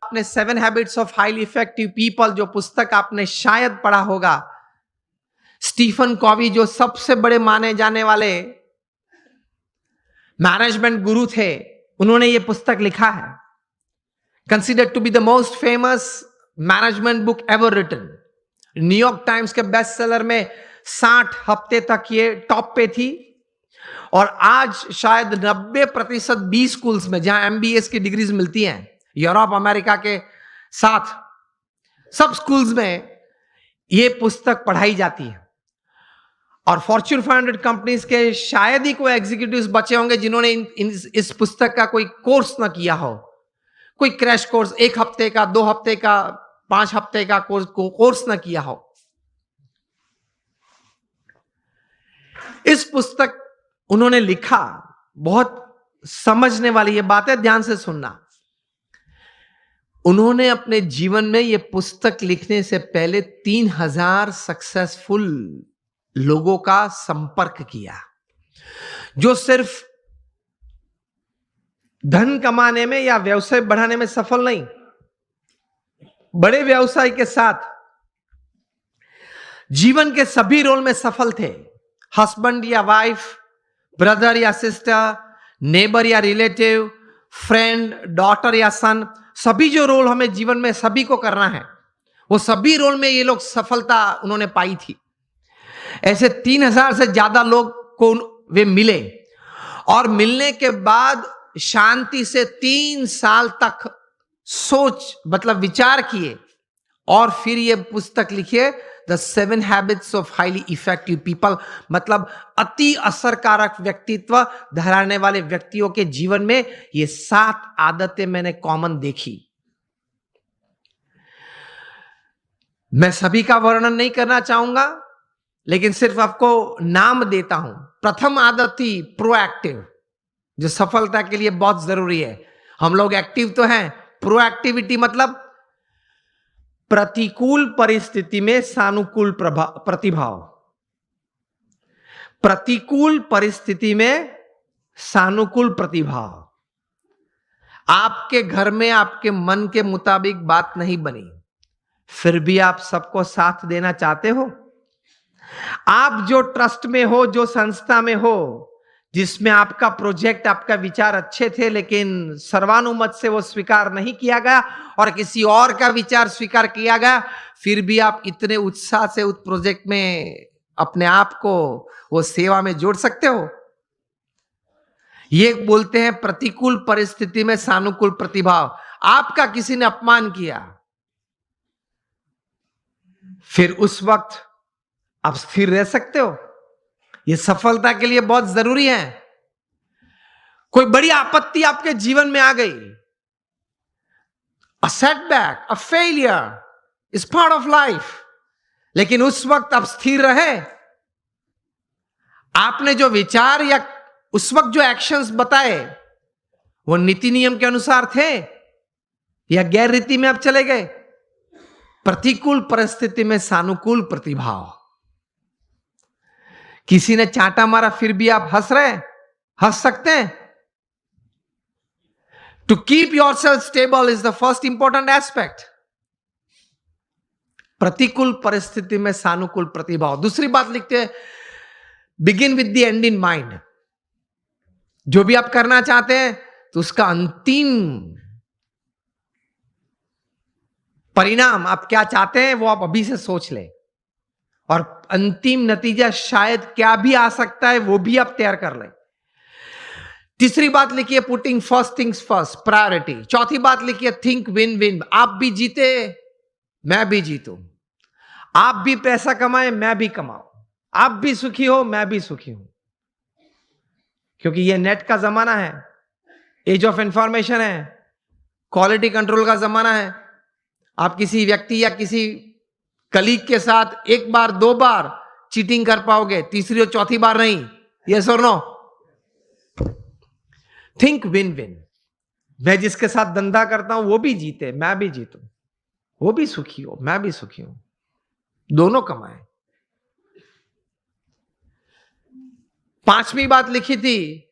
आपने 7 habits of highly effective people जो पुस्तक आपने शायद पढ़ा होगा, स्टीफन कॉवी जो सबसे बड़े माने जाने वाले मैनेजमेंट गुरु थे, उन्होंने यह पुस्तक लिखा है। Considered to be the most famous management book ever written. New York Times के बेस्ट सेलर में 60 हफ्ते तक ये टॉप पे थी और आज शायद 90% बी स्कूल्स में जहां MBA की डिग्रीज मिलती हैं यूरोप अमेरिका के साथ सब स्कूल्स में ये पुस्तक पढ़ाई जाती है। और फॉर्च्यून 500 कंपनीज के शायद ही कोई एग्जीक्यूटिव्स बचे होंगे जिन्होंने इस पुस्तक का कोई कोर्स ना किया हो, कोई क्रैश कोर्स 1 हफ्ते का, 2 हफ्ते का, 5 हफ्ते का कोर्स ना किया हो। इस पुस्तक उन्होंने लिखा, बहुत समझने वाली ये बात है, ध्यान से सुनना। उन्होंने अपने जीवन में यह पुस्तक लिखने से पहले 3000 सक्सेसफुल लोगों का संपर्क किया जो सिर्फ धन कमाने में या व्यवसाय बढ़ाने में सफल नहीं, बड़े व्यवसाय के साथ जीवन के सभी रोल में सफल थे। हस्बैंड या वाइफ, ब्रदर या सिस्टर, नेबर या रिलेटिव, फ्रेंड, डॉटर या सन, सभी जो रोल हमें जीवन में सभी को करना है, वो सभी रोल में ये लोग सफलता उन्होंने पाई थी। ऐसे 3000 से ज्यादा लोग को वे मिले और मिलने के बाद शांति से 3 साल तक विचार किए और फिर ये पुस्तक लिखिए, the 7 habits of highly effective people. मतलब अति असरकारक व्यक्तित्व धराने वाले व्यक्तियों के जीवन में ये 7 आदतें मैंने कॉमन देखी। मैं सभी का वर्णन नहीं करना चाहूंगा, लेकिन सिर्फ आपको नाम देता हूं। प्रथम आदत थी प्रोएक्टिव, जो सफलता के लिए बहुत जरूरी है। हम लोग एक्टिव तो हैं, प्रोएक्टिविटी मतलब प्रतिकूल परिस्थिति में सानुकूल प्रतिभाव। प्रतिकूल परिस्थिति में सानुकूल प्रतिभाव। आपके घर में आपके मन के मुताबिक बात नहीं बनी, फिर भी आप सबको साथ देना चाहते हो। आप जो ट्रस्ट में हो, जो संस्था में हो, जिसमें आपका प्रोजेक्ट, आपका विचार अच्छे थे, लेकिन सर्वानुमत से वो स्वीकार नहीं किया गया और किसी और का विचार स्वीकार किया गया, फिर भी आप इतने उत्साह से उस प्रोजेक्ट में अपने आप को वो सेवा में जोड़ सकते हो। ये बोलते हैं प्रतिकूल परिस्थिति में सानुकूल प्रतिभाव। आपका किसी ने अपमान किया, फिर उस वक्त आप स्थिर रह सकते हो। यह सफलता के लिए बहुत जरूरी है। कोई बड़ी आपत्ति आपके जीवन में आ गई, a setback, a failure is part of life, लेकिन उस वक्त आप स्थिर रहे। आपने जो विचार या उस वक्त जो एक्शंस बताए वो नीति नियम के अनुसार थे या गैर रीति में आप चले गए। प्रतिकूल परिस्थिति में सानुकूल प्रतिभाव। किसी ने चांटा मारा, फिर भी आप हंस सकते हैं। To keep yourself stable is the first important aspect. प्रतिकूल परिस्थिति में सानुकूल प्रतिभाव। दूसरी बात लिखते हैं, begin with the end in mind. जो भी आप करना चाहते हैं तो उसका अंतिम परिणाम आप क्या चाहते हैं वो आप अभी से सोच लें, और अंतिम नतीजा शायद क्या भी आ सकता है वो भी आप तैयार कर लें। तीसरी बात लिखिए, putting first things first, priority. चौथी बात लिखिए, थिंक विन विन। आप भी जीते, मैं भी जीतूं। आप भी पैसा कमाए, मैं भी कमाऊं। आप भी सुखी हो, मैं भी सुखी हूं। क्योंकि यह नेट का जमाना है, एज ऑफ इंफॉर्मेशन है, क्वालिटी कंट्रोल का जमाना है। आप किसी व्यक्ति या किसी कलीग के साथ 1 बार 2 बार चीटिंग कर पाओगे, तीसरी और चौथी बार नहीं। यस और नो? Think win win. मैं जिसके साथ धंधा करता हूं वो भी जीते, मैं भी जीतूं। वो भी सुखी हो, मैं भी सुखी हूं, दोनों कमाए। 5वीं बात लिखी थी,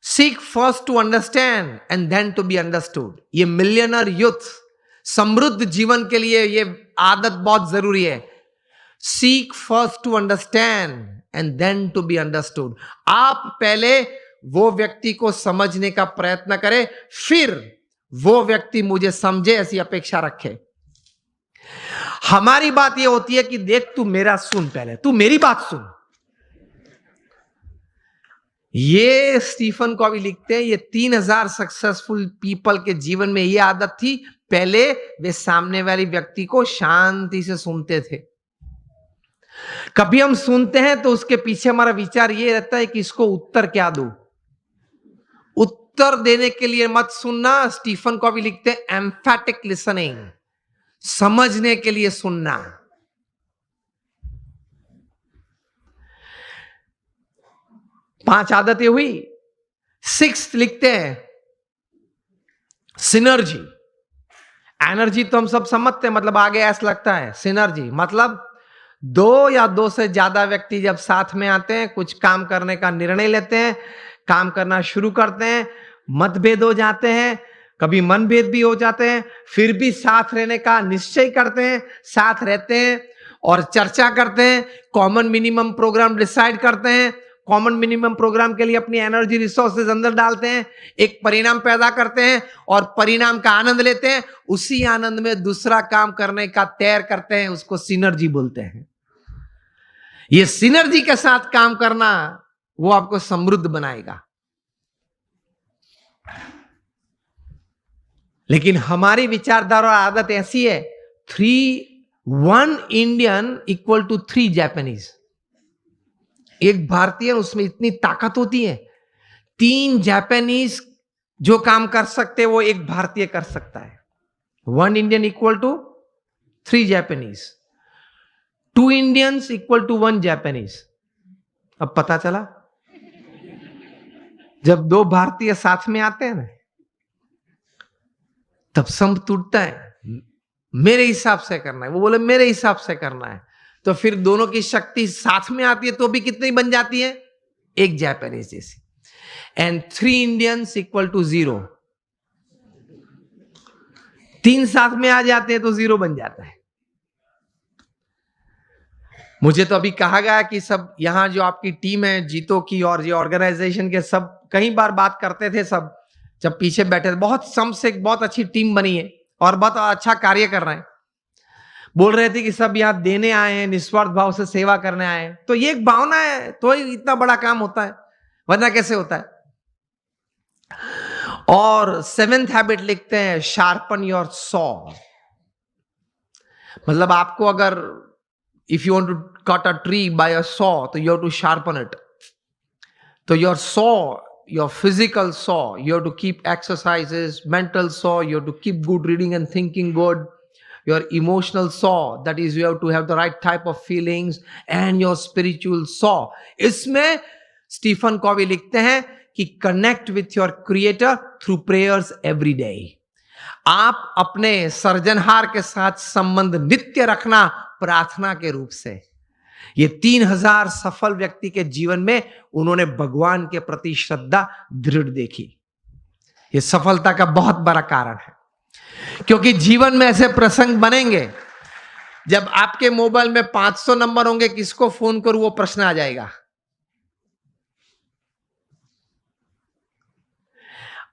seek first to understand and then to be understood. ये मिलियनर यूथ समृद्ध जीवन के लिए ये आदत बहुत जरूरी है। Seek first to understand and then to be understood. आप पहले वो व्यक्ति को समझने का प्रयत्न करें, फिर वो व्यक्ति मुझे समझे ऐसी अपेक्षा रखे। हमारी बात ये होती है कि देख तू मेरा सुन, पहले तू मेरी बात सुन। ये स्टीफन कॉवी लिखते हैं, ये 3000 सक्सेसफुल पीपल के जीवन में ये आदत थी। पहले वे सामने वाले व्यक्ति को शांति से सुनते थे। कभी हम सुनते हैं तो उसके पीछे हमारा विचार ये रहता है कि इसको उत्तर क्या दूं। उत्तर देने के लिए मत सुनना। स्टीफन कॉवी लिखते हैं एम्फैटिक लिसनिंग, समझने के लिए सुनना। पांच आदतें हुई। 6 लिखते हैं सिनर्जी। एनर्जी तो हम सब समझते हैं, मतलब आगे ऐसा लगता है। सिनर्जी मतलब 2 या 2 से ज्यादा व्यक्ति जब साथ में आते हैं, कुछ काम करने का निर्णय लेते हैं, काम करना शुरू करते हैं, मतभेद हो जाते हैं, कभी मनभेद भी हो जाते हैं, फिर भी साथ रहने का निश्चय करते हैं, साथ रहते हैं और चर्चा करते हैं, कॉमन मिनिमम प्रोग्राम डिसाइड करते हैं, कॉमन मिनिमम प्रोग्राम के लिए अपनी एनर्जी रिसोर्सेज अंदर डालते हैं, एक परिणाम पैदा करते हैं और परिणाम का आनंद लेते हैं। उसी आनंद में दूसरा काम करने का तैयार करते हैं, उसको सिनर्जी बोलते हैं। ये सिनर्जी के साथ काम करना वो आपको समृद्ध बनाएगा। लेकिन हमारी विचारधारा और आदत ऐसी है, 1 इंडियन इक्वल टू 3 जापानीज। एक भारतीय, उसमें इतनी ताकत होती है, 3 जापानीज जो काम कर सकते वो एक भारतीय कर सकता है। 1 Indian equal to 3 Japanese, 2 Indians equal to 1 Japanese. अब पता चला, जब 2 भारतीय साथ में आते हैं ना, तब संप टूटता है। मेरे हिसाब से करना है, वो बोले मेरे हिसाब से करना है, तो फिर दोनों की शक्ति साथ में आती है तो भी कितनी बन जाती है? एक जापानीज जैसी। And 3 Indians equal to 0। 3 साथ में आ जाते हैं तो 0 बन जाता है। मुझे तो अभी कहा गया कि सब यहां जो आपकी टीम है जीतो की और ये ऑर्गेनाइजेशन के, सब कई बार बात करते थे, सब जब पीछे बैठे, बहुत सम से बहुत अच्छी टीम बनी है और बहुत अच्छा कार्य कर रहे हैं। बोल रहे थे कि सब यहां देने आए हैं, निस्वार्थ भाव से सेवा करने आए हैं। तो ये एक भावना है तो ही इतना बड़ा काम होता है, वरना कैसे होता है। और 7th हैबिट लिखते हैं शार्पन योर सॉ। मतलब आपको अगर if you want to cut a tree by a saw तो you have to sharpen it. तो your saw, your physical saw, you have to keep exercises, mental saw, you have to keep good reading and thinking good. Your emotional saw, that is you have to have the right type of feelings, and your spiritual saw. इसमें Stephen Covey लिखते हैं कि connect with your creator through prayers every day. आप अपने सर्जनहार के साथ संबंध नित्य रखना प्रार्थना के रूप से। ये 3000 सफल व्यक्ति के जीवन में उन्होंने भगवान के प्रति श्रद्धा दृढ़ देखी। ये सफलता का बहुत बड़ा कारण है, क्योंकि जीवन में ऐसे प्रसंग बनेंगे जब आपके मोबाइल में 500 नंबर होंगे, किसको फोन करूं वो प्रश्न आ जाएगा।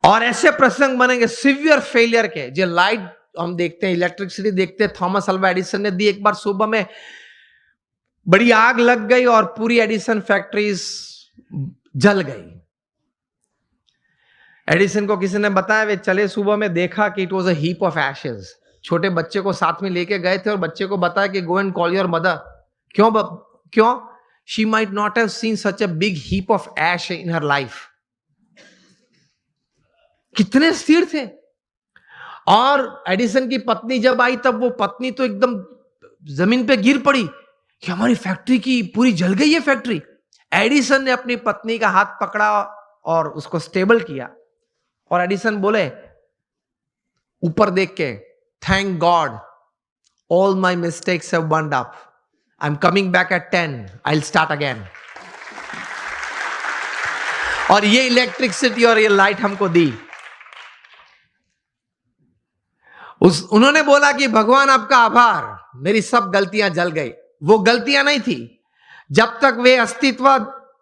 और ऐसे प्रसंग बनेंगे सिवियर फेलियर के, जो लाइट हम देखते हैं, इलेक्ट्रिसिटी देखते हैं, थॉमस अल्वा एडिसन ने दी। एक बार सुबह में बड़ी आग लग गई और पूरी एडिसन फैक्ट्रीज जल गई। एडिसन को किसी ने बताया, वे चले सुबह में, देखा कि it was a heap of ashes. छोटे बच्चे को साथ में लेके गए थे और बच्चे को बताया कि go and call your mother. क्यों? She might not have seen such a big heap of ash in her life. कितने स्थिर थे। और एडिसन की पत्नी जब आई, तब वो पत्नी तो एकदम जमीन पे गिर पड़ी कि हमारी फैक्ट्री की पूरी जल गई है फैक्ट्री। एडिसन ने अपनी पत्नी का हाथ पकड़ा और उसको स्टेबल किया, और एडिसन बोले ऊपर देख के, thank God all my mistakes have burned up, I am coming back at 10, I will start again. और ये इलेक्ट्रिसिटी और ये लाइट हमको दी। उन्होंने बोला कि भगवान आपका आभार, मेरी सब गलतियां जल गई। वो गलतियां नहीं थी, जब तक वे अस्तित्व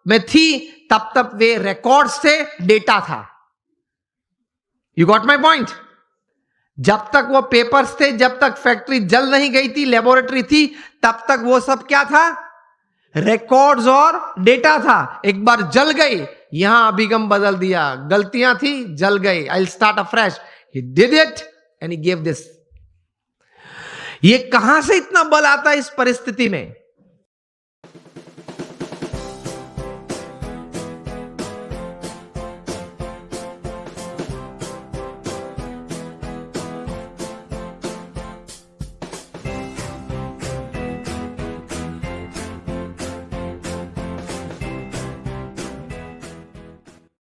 में थी तब तक वे रिकॉर्ड्स थे, डेटा था। You got my point? जब तक वो पेपर्स थे, जब तक फैक्ट्री जल नहीं गई थी, लेबोरेटरी थी, तब तक वो सब क्या था? रिकॉर्ड्स और डेटा था। एक बार जल गई, यहां अभिगम बदल दिया, गलतियां थी, जल गई, I will start afresh. He did it and he give this. ये कहां से इतना बल आता है इस परिस्थिति में?